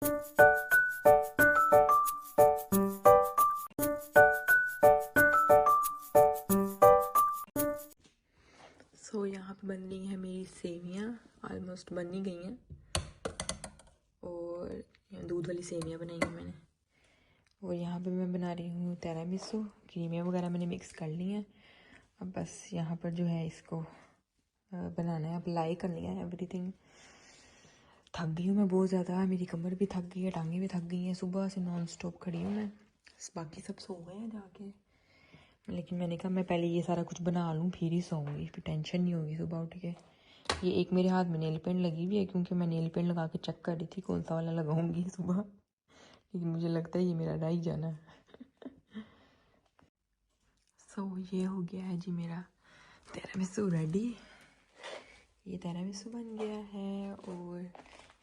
सो यहाँ पे बन रही है मेरी सेवियाँ, ऑलमोस्ट बन ही गई हैं। और दूध वाली सेवियाँ बनाई हैं मैंने। और यहाँ पे मैं बना रही हूँ तिरामिसू। क्रीमें वगैरह मैंने मिक्स कर ली हैं। अब बस यहाँ पर जो है इसको बनाना है, अप्लाई करनी है एवरीथिंग। थक गई हूँ मैं बहुत ज़्यादा, मेरी कमर भी थक गई है, टांगें भी थक गई हैं। सुबह से नॉन स्टॉप खड़ी हूँ मैं। बाकी सब सो गए हैं जाके, लेकिन मैंने कहा मैं पहले ये सारा कुछ बना लूँ फिर ही सोऊंगी, फिर टेंशन नहीं होगी सुबह उठ के। ये एक मेरे हाथ में नेल पेंट लगी हुई है, क्योंकि मैं नेल पेंट लगा के चेक कर रही थी कौन सा वाला लगाऊंगी सुबह, लेकिन मुझे लगता है ये मेरा रह ही जाना है। सो ये हो गया है जी मेरा तिरामिसू रेडी। ये तिरामिसू बन गया है और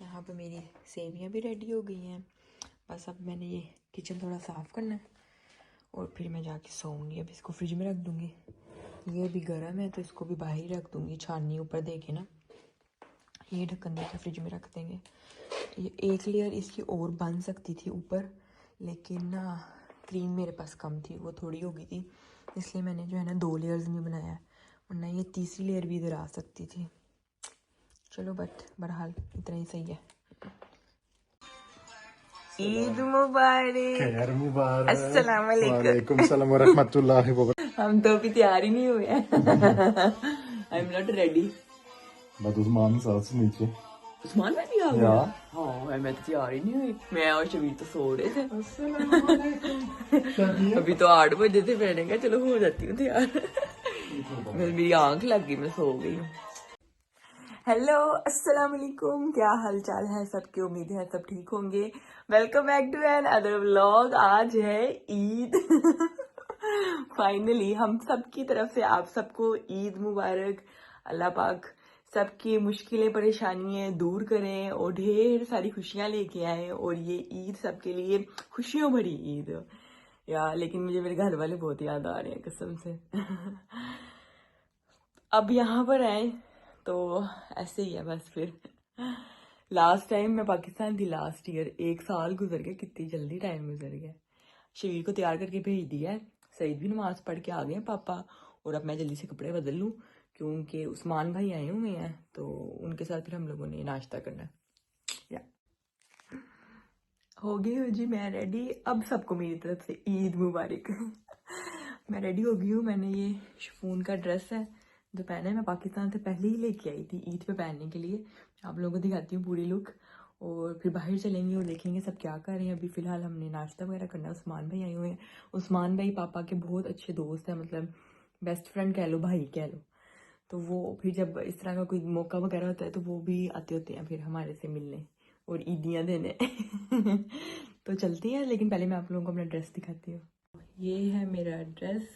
यहाँ पे मेरी सेवियाँ भी रेडी हो गई हैं। बस अब मैंने ये किचन थोड़ा साफ़ करना है और फिर मैं जाके सोऊंगी। अब इसको फ्रिज में रख दूँगी। ये भी गर्म है तो इसको भी बाहर ही रख दूँगी, छाननी ऊपर देके ना, ये ढक्कन देके फ्रिज में रख देंगे। ये एक लेयर इसकी और बन सकती थी ऊपर, लेकिन ना क्रीम मेरे पास कम थी, वो थोड़ी हो गई थी, इसलिए मैंने जो है ना 2 लेयर्स में बनाया, वरना ये तीसरी लेयर भी इधर आ सकती थी। चलो बहरहाल इतना ही सही है। ईद मुबारक। खैर मुबारक। अस्सलाम वालेकुम सलाम व रहमतुल्लाहि व बरकातहू। हम तो अभी तैयार ही नहीं हुए हैं। I am not ready. बस उस्मान साथ से नीचे। उस्मान में भी आ गया? हाँ, मैं तो तैयार ही नहीं हुई। मैं और शबीर तो सो रहे थे। अभी तो 8 बजे थे, मैंने कहा चलो हो जाती हूँ तैयार। मेरी आंख लग गई, मैं सो गई हूँ। हेलो, अस्सलाम वालेकुम, क्या हाल चाल है सबके? उम्मीद है सब ठीक होंगे। Welcome back to another vlog. आज है ईद। फाइनली हम सब की तरफ से आप सबको ईद मुबारक। अल्लाह पाक सबकी मुश्किलें परेशानियां दूर करें और ढेर सारी खुशियां लेके आए, और ये ईद सबके लिए खुशियों भरी ईद यार। लेकिन मुझे मेरे घर वाले बहुत याद आ रहे हैं कसम से। अब यहाँ पर आए तो ऐसे ही है बस। फिर लास्ट टाइम मैं पाकिस्तान थी, लास्ट ईयर। 1 साल गुजर गया, कितनी जल्दी टाइम गुजर गया। शरीर को तैयार करके भेज दिया है, सईद भी नमाज पढ़ के आ गए हैं पापा। और अब मैं जल्दी से कपड़े बदल लूँ, क्योंकि उस्मान भाई आए हुए हैं तो उनके साथ फिर हम लोगों ने नाश्ता करना है। या हो गई हो जी मैं रेडी। अब सबको मेरी तरफ से ईद मुबारक। मैं रेडी हो गई हूँ। मैंने ये शिफॉन का ड्रेस है जो पहना है, मैं पाकिस्तान से पहले ही लेके आई थी ईद पे पहनने के लिए। आप लोगों को दिखाती हूँ पूरी लुक, और फिर बाहर चलेंगे और देखेंगे सब क्या कर रहे हैं। अभी फिलहाल हमने नाश्ता वगैरह करना है। उस्मान भाई आए हुए हैं। उस्मान भाई पापा के बहुत अच्छे दोस्त हैं, मतलब बेस्ट फ्रेंड कह लो, भाई कह लो। तो वो फिर जब इस तरह का कोई मौका वगैरह होता है तो वो भी आते होते हैं फिर हमारे से मिलने और ईदियाँ देने। तो चलती हैं, लेकिन पहले मैं आप लोगों को अपना ड्रेस दिखाती हूँ। ये है मेरा ड्रेस,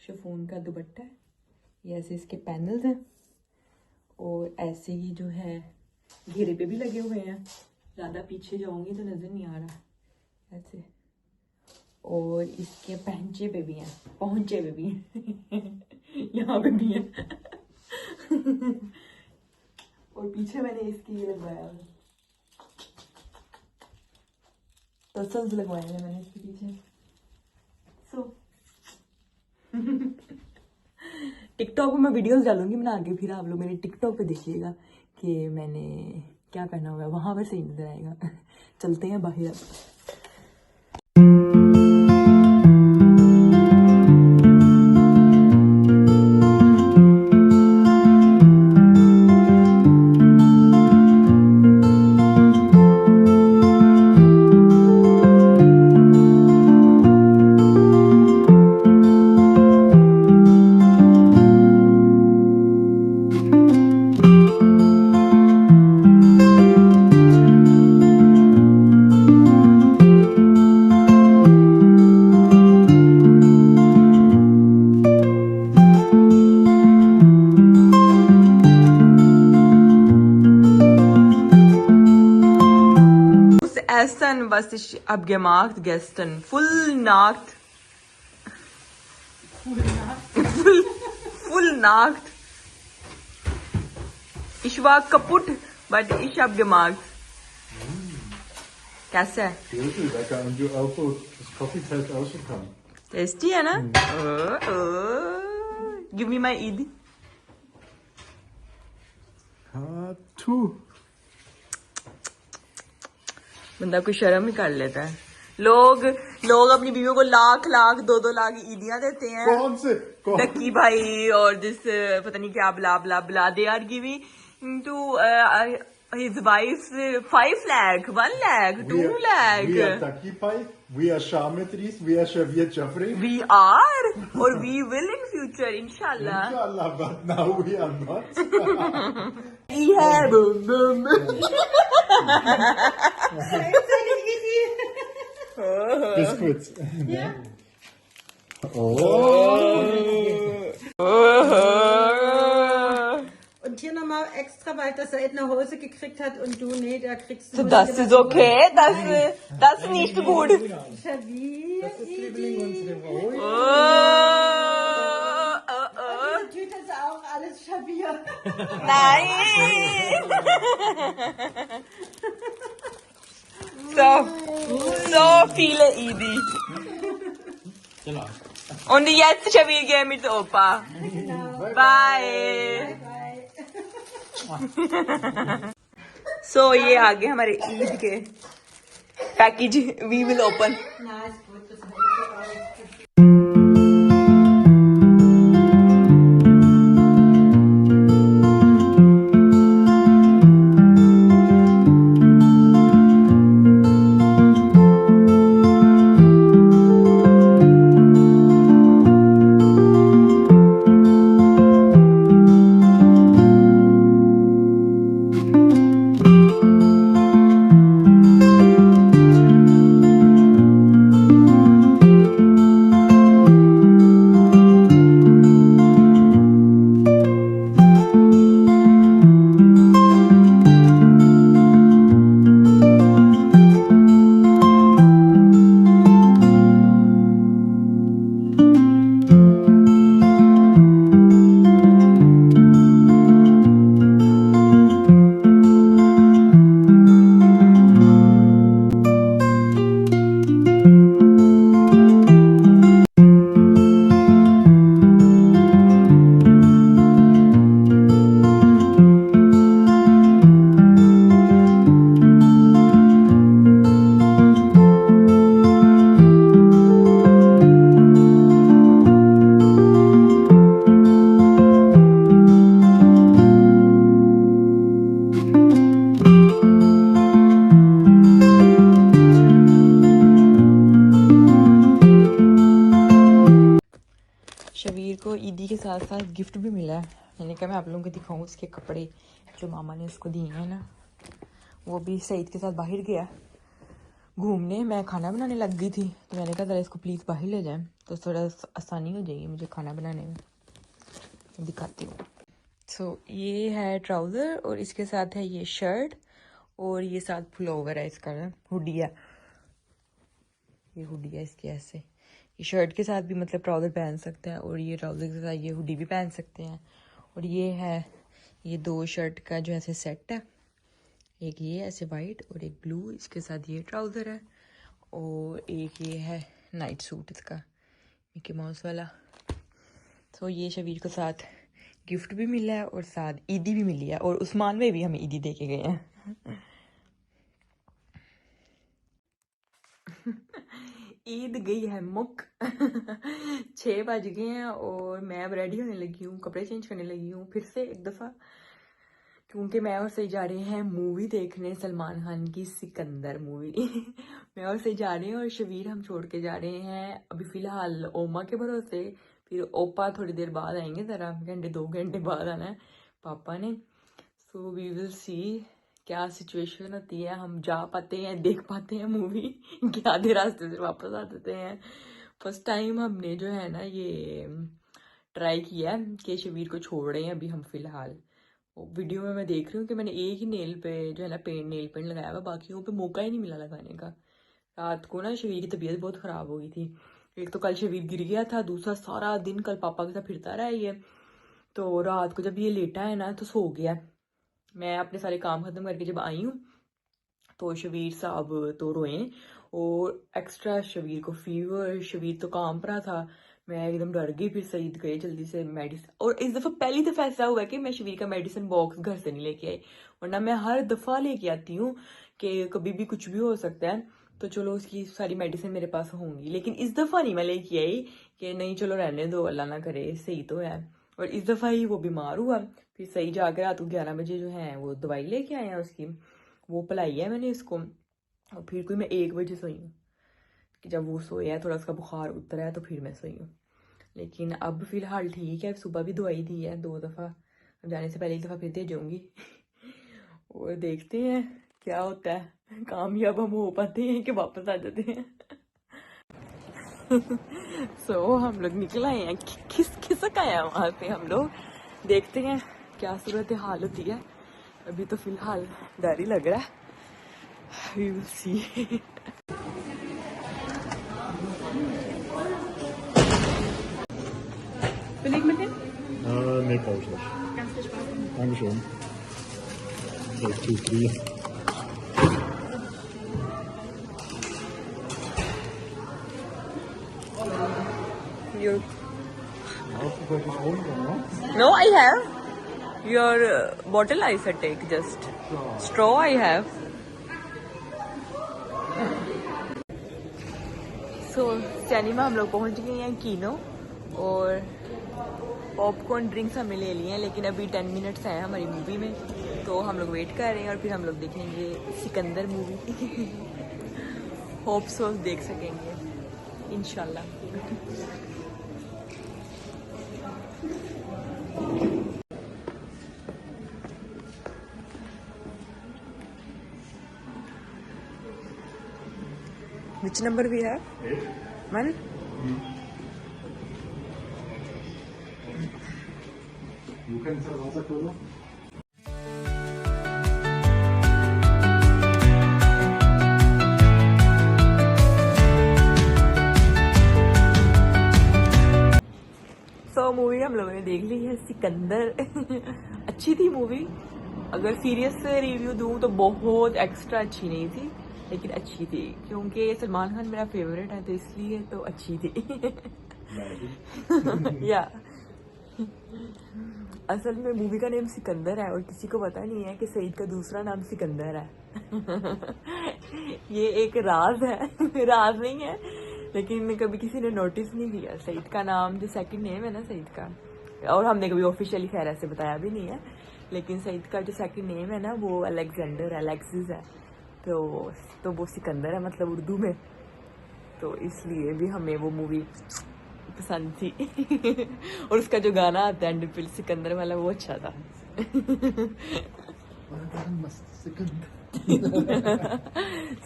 शिफॉन का दुपट्टा है, ये ऐसे इसके पैनल्स हैं, और ऐसे ही जो है घेरे पे भी लगे हुए हैं। ज़्यादा पीछे जाऊंगी तो नज़र नहीं आ रहा, ऐसे। और इसके पहंचे पे भी हैं, पहुंचे पे भी हैं। यहाँ पे भी हैं। और पीछे मैंने इसकी ये लगवाया, टसल्स लगवाए हैं मैंने इसके पीछे। सो टिकटॉक पे मैं वीडियोस डालूंगी बना के, फिर आप लोग मेरे टिकटॉक पे देखिएगा कि मैंने क्या पहना हुआ है, वहां पर सही नजर आएगा। चलते हैं बाहर। Essen, was ich abgemacht gestern. Full Nacht. Full Nacht. Ich war kaputt, but ich hab gemacht. कैसा है? Wirklich lecker. Und du auch das Coffee-Test ausgekommen. Tasty है ना? Give me my Eid. Tu. बंदा कुछ शर्म ही कर लेता है। लोग अपनी बीवियों को लाख 2 लाख ईदियां देते हैं। कौन से? लक्की भाई और जिस पता नहीं क्या blah blah blah, they are giving to his wife 5 lakh, 1 lakh, 2 lakh. We are Takipai, we are Shamitris, we are Shavir Jafri. We are, or we will in future, inshallah. Inshallah, but now we are not. We have. Biscuits. Ja. Und hier nochmal extra, weil das er eine Hose gekriegt hat und du, nee, da kriegst du... So, das ist okay, das ist nicht gut. Shavir, die Tüte ist auch alles Shavir. Nein! So viele Idi. Und jetzt Shavir gehen mit Opa. Bye. So ये आ गए हमारे ईद के package. We will open. Na, ist gut, das habe ich Shabbir को ईदी के साथ साथ gift भी मिला है। मैंने कहा मैं आप लोगों को दिखाऊं उसके कपड़े जो मामा ने उसको दिए हैं ना। वो भी सईद के साथ बाहर गया घूमने। मैं खाना बनाने लग गई थी तो मैंने कहा ज़रा इसको प्लीज़ बाहर ले जाएं तो थोड़ा आसानी हो जाएगी मुझे खाना बनाने में। दिखाती हूँ। सो ये है ट्राउज़र और इसके साथ है ये शर्ट और ये साथ पुलोवर है इसका हुडी है। ये हुडी है इसके ऐसे। ये शर्ट के साथ भी मतलब ट्राउज़र पहन सकते हैं और ये ट्राउज़र के साथ ये हुडी भी पहन सकते हैं। और ये है ये 2 शर्ट का जो ऐसे सेट है। एक ये ऐसे वाइट और एक ब्लू। इसके साथ ये ट्राउज़र है और एक ये है नाइट सूट इसका मिकी माउस वाला। तो ये शबीर को साथ गिफ्ट भी मिला है और साथ ईदी भी मिली है और उस्मान में भी हमें ईदी दे के गए हैं। ईद गई है मुक। 6 बज गए हैं और मैं अब रेडी होने लगी हूँ, कपड़े चेंज करने लगी हूँ फिर से एक दफ़ा, क्योंकि मैं और सही जा रहे हैं मूवी देखने, सलमान खान की सिकंदर मूवी। मैं और सही जा रहे हैं और शबीर हम छोड़ के जा रहे हैं अभी फ़िलहाल ओमा के भरोसे। फिर ओपा थोड़ी देर बाद आएंगे, ज़रा घंटे 2 घंटे बाद आना है पापा ने। सो वी विल सी क्या सिचुएशन होती है, हम जा पाते हैं, देख पाते हैं मूवी क्या आधे रास्ते से वापस आ जाते हैं। फर्स्ट टाइम हमने जो है ना ये ट्राई किया है कि शबीर को छोड़ रहे हैं अभी हम फ़िलहाल। वीडियो में मैं देख रही हूँ कि मैंने एक ही नेल पे जो है ना नेल पेंट लगाया हुआ, बाकियों पे मौका ही नहीं मिला लगाने का। रात को ना शबीर की तबीयत बहुत ख़राब हो गई थी। एक तो कल शबीर गिर गया था, दूसरा सारा दिन कल पापा के साथ फिरता रहा ये। तो रात को जब ये लेटा है ना तो सो गया। मैं अपने सारे काम ख़त्म करके जब आई हूँ तो शबीर साहब तो रोए और एक्स्ट्रा शबीर को फीवर, शबीर तो कांप रहा था, मैं एकदम डर गई। फिर सईद गए जल्दी से मेडिसिन, और इस दफ़ा पहली दफ़ा ऐसा हुआ कि मैं शबीर का मेडिसिन बॉक्स घर से नहीं लेके आई, वरना मैं हर दफ़ा लेके आती हूँ कि कभी भी कुछ भी हो सकता है, तो चलो उसकी सारी मेडिसिन मेरे पास होंगी। लेकिन इस दफ़ा नहीं मैं लेके आई कि नहीं चलो रहने दो, अल्लाह ना करे, सही तो है। और इस दफ़ा ही वो बीमार हुआ, फिर सही जाकर रात को 11 बजे जो है वो दवाई लेके आए हैं उसकी, वो पिलाई है मैंने इसको। और फिर कोई मैं 1 बजे सोई हूँ, कि जब वो सोया है थोड़ा उसका बुखार उतरा है तो फिर मैं सोई हूँ। लेकिन अब फिलहाल ठीक है, सुबह भी दवाई दी है 2 दफ़ा, अब जाने से पहले 1 दफ़ा फिर दे जाऊँगी। और देखते हैं क्या होता है, कामयाब हम हो पाते हैं कि वापस आ जाते हैं। सो हम लोग निकल आए हैं, खिसक आए हैं वहाँ से हम लोग, देखते हैं क्या सूरत हाल होती है। अभी तो फिलहाल डर ही लग रहा है, we will see. Nee, brauche ich nicht. Ganz viel Spaß. Dankeschön. Das ist zu viel. Your... Hast du wirklich runter, ne? No, I have. Your bottle I said take just. Straw I have. So, cinema हम लोग पहुंच गए हैं कीनो, और popcorn drinks हमने ले लिए हैं, लेकिन अभी 10 मिनट्स हैं हमारी मूवी में, तो हम लोग वेट कर रहे हैं और फिर हम लोग देखेंगे सिकंदर मूवी। होप सो देख सकेंगे इंशाल्लाह। Which number we have? 1. Du kennst ja Wasserkohle? So movie हम लोगों ने देख ली है सिकंदर। अच्छी थी मूवी, अगर सीरियस रिव्यू दूं तो बहुत एक्स्ट्रा अच्छी नहीं थी, लेकिन अच्छी थी क्योंकि सलमान खान मेरा फेवरेट है, तो इसलिए तो अच्छी थी। या असल में मूवी का नेम सिकंदर है और किसी को पता नहीं है कि सईद का दूसरा नाम सिकंदर है। ये एक राज है। राज नहीं है, लेकिन कभी किसी ने नोटिस नहीं किया। सईद का नाम जो सेकंड नेम है ना सईद का, और हमने कभी ऑफिशियली खैर ऐसे बताया भी नहीं है, लेकिन सईद का जो सेकंड नेम है ना वो अलेक्जेंडर अलेक्सिस है, तो वो सिकंदर है मतलब उर्दू में, तो इसलिए भी हमें वो मूवी पसंद थी। और उसका जो गाना आता है एंड फिल सिकंदर वाला वो अच्छा था।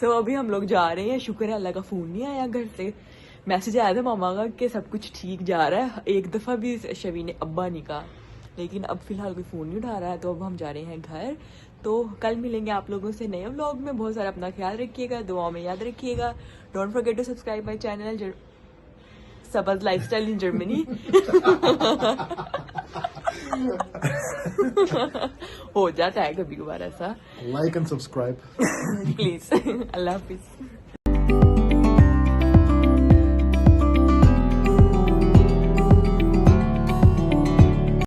सो अभी हम लोग जा रहे हैं, शुक्र है अल्लाह का फोन नहीं आया घर से। मैसेज आया था मामा का कि सब कुछ ठीक जा रहा है, एक दफा भी शबी ने अब्बा नहीं कहा, लेकिन अब फिलहाल कोई फोन नहीं उठा रहा है, तो अब हम जा रहे हैं घर। तो कल मिलेंगे आप लोगों से नए व्लॉग में। बहुत सारा अपना ख्याल रखिएगा, दुआओं में याद रखिएगा। Don't forget to subscribe my channel Saba's lifestyle in Germany. हो जाता है कभी कभार ऐसा। Like and subscribe. प्लीज। अल्लाह हाफिज।